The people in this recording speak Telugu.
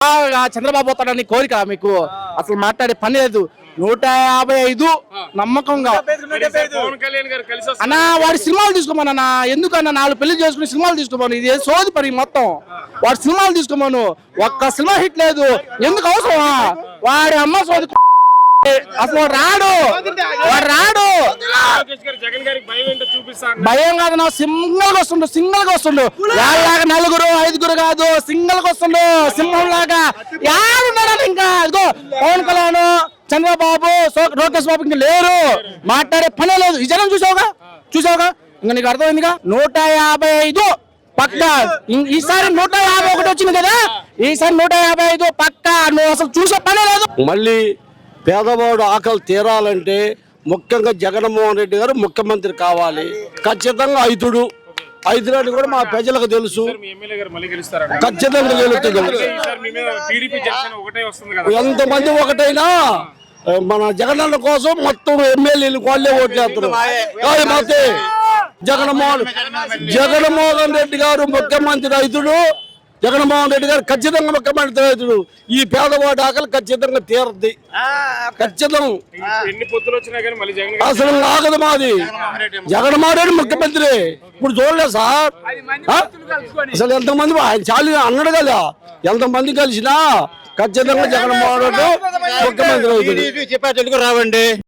చంద్రబాబు పోతాడని కోరిక మీకు అసలు మాట్లాడే పని లేదు. 155 నమ్మకంగా అన్నా. వాడి సినిమాలు తీసుకోమన్నా, ఎందుకన్నా 4 పెళ్లి చేసుకుని సినిమాలు తీసుకోమను. ఇది సోది పని మొత్తం. వాడి సినిమాలు తీసుకోమను. ఒక్క సినిమా హిట్ లేదు. ఎందుకు అవసరమా? వాడి అమ్మ సోది. అసలు రాడు. భయం కాదు, నా సింగల్ గా వస్తుండు. వాళ్ళలాగా 4-5 కాదు, సింగల్ గా వస్తుండు. సింహం లాగా యాడున్నాడు ఇంకా. ఇదిగో పవన్ కళ్యాణ్, చంద్రబాబు, లోకేష్ బాబు ఇంకా లేరు. మాట్లాడే పనే లేదు. ఈ జనం చూసావుగా ఇంకా నీకు అర్థమైందిగా. 155 పక్కా. ఈసారి 151 వచ్చింది కదా, ఈసారి 155 పక్కా. నువ్వు అసలు చూసే పనే లేదు. మళ్ళీ పేదవాడు ఆకలి తీరాలంటే ముఖ్యంగా జగన్మోహన్ రెడ్డి గారు ముఖ్యమంత్రి కావాలి. ఖచ్చితంగా 5 నాటి కూడా మా ప్రజలకు తెలుసు. ఖచ్చితంగా గెలుస్తుంది. ఎంతమంది ఒకటైనా మన జగనన్న కోసం మొత్తం ఎమ్మెల్యేలు వాళ్ళే ఓట్లేస్తారు. జగన్మోహన్ రెడ్డి గారు ముఖ్యమంత్రి రైతుడు. జగన్మోహన్ రెడ్డి గారు ఖచ్చితంగా ముఖ్యమంత్రి రైతుడు. ఈ పేదవాడి ఆకలి ఖచ్చితంగా తీరద్ది. ఖచ్చితం. అసలు ఆగదు మాది. జగన్మోహన్ రెడ్డి ముఖ్యమంత్రి. ఇప్పుడు చూడలేదు సార్, అసలు ఎంతమంది ఆయన చాలు అన్నాడు కదా. ఎంతమంది కలిసినా ఖచ్చితంగా జగన్మోహన్ రెడ్డి ముఖ్యమంత్రి రైతుడు. చెప్పేటట్టుగా రావండి.